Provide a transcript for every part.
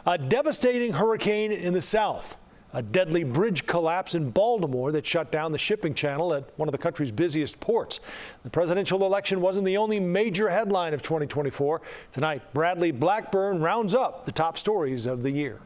A devastating hurricane in the south. A deadly bridge collapse in Baltimore that shut down the shipping channel at one of the country's busiest ports. The presidential election wasn't the only major headline of 2024. Tonight, Bradley Blackburn rounds up the top stories of the year.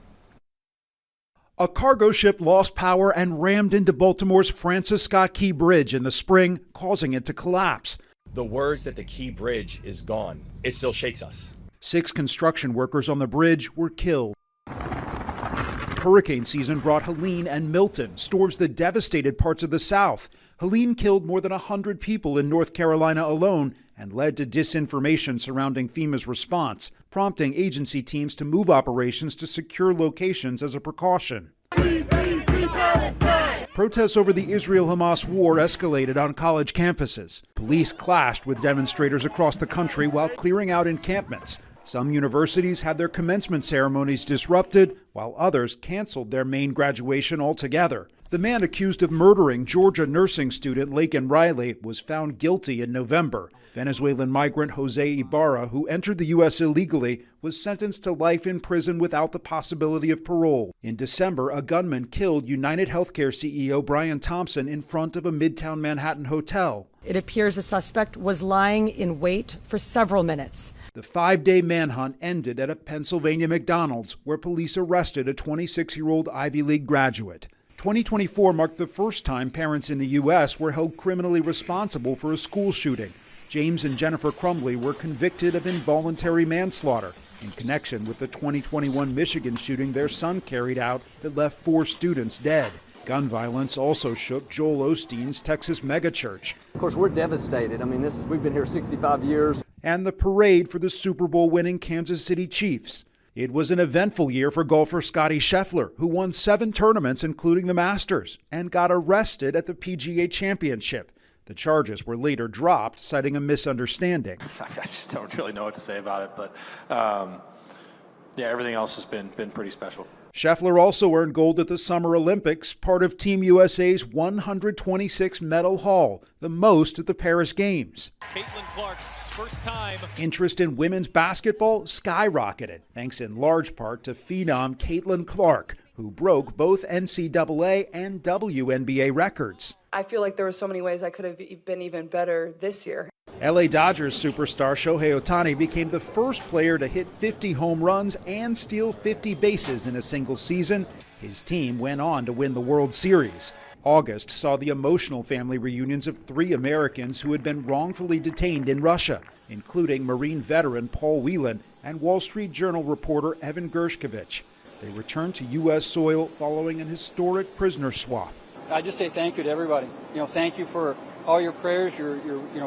A cargo ship lost power and rammed into Baltimore's Francis Scott Key Bridge in the spring, causing it to collapse. The words that the Key Bridge is gone, it still shakes us. 6 construction workers on the bridge were killed. Hurricane season brought Helene and Milton, storms that devastated parts of the South. Helene killed more than 100 people in North Carolina alone and led to disinformation surrounding FEMA's response, prompting agency teams to move operations to secure locations as a precaution. Protests over the Israel-Hamas war escalated on college campuses. Police clashed with demonstrators across the country while clearing out encampments. Some universities had their commencement ceremonies disrupted, while others canceled their main graduation altogether. The man accused of murdering Georgia nursing student Laken Riley was found guilty in November. Venezuelan migrant Jose Ibarra, who entered the U.S. illegally, was sentenced to life in prison without the possibility of parole. In December, a gunman killed UnitedHealthcare CEO Brian Thompson in front of a Midtown Manhattan hotel. It appears the suspect was lying in wait for several minutes. The 5-day manhunt ended at a Pennsylvania McDonald's, where police arrested a 26-year-old Ivy League graduate. 2024 marked the first time parents in the U.S. were held criminally responsible for a school shooting. James and Jennifer Crumbley were convicted of involuntary manslaughter in connection with the 2021 Michigan shooting their son carried out that left 4 students dead. Gun violence also shook Joel Osteen's Texas megachurch. Of course, we're devastated. I mean, we've been here 65 years. And the parade for the Super Bowl winning Kansas City Chiefs. It was an eventful year for golfer Scottie Scheffler, who won 7 tournaments, including the Masters, and got arrested at the PGA Championship. The charges were later dropped, citing a misunderstanding. I just don't really know what to say about it, but yeah, everything else has been pretty special. Scheffler also earned gold at the Summer Olympics, part of Team USA's 126 medal haul, the most at the Paris Games. Caitlin Clark's first time. Interest in women's basketball skyrocketed, thanks in large part to phenom Caitlin Clark, who broke both NCAA and WNBA records. I feel like there were so many ways I could have been even better this year. LA Dodgers superstar Shohei Ohtani became the first player to hit 50 home runs and steal 50 bases in a single season. His team went on to win the World Series. August saw the emotional family reunions of 3 Americans who had been wrongfully detained in Russia, including Marine veteran Paul Whelan and Wall Street Journal reporter Evan Gershkovich. They returned to U.S. soil following an historic prisoner swap. I just say thank you to everybody. Thank you for all your prayers, your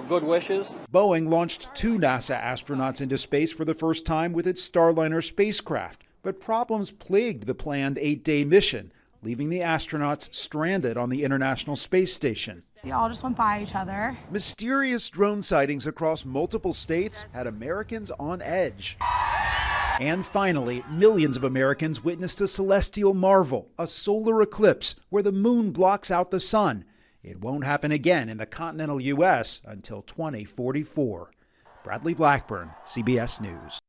good wishes. Boeing launched 2 NASA astronauts into space for the first time with its Starliner spacecraft, but problems plagued the planned 8-day mission, leaving the astronauts stranded on the International Space Station. We all just went by each other. Mysterious drone sightings across multiple states had Americans on edge. And finally, millions of Americans witnessed a celestial marvel, a solar eclipse, where the moon blocks out the sun. It won't happen again in the continental U.S. until 2044. Bradley Blackburn, CBS News.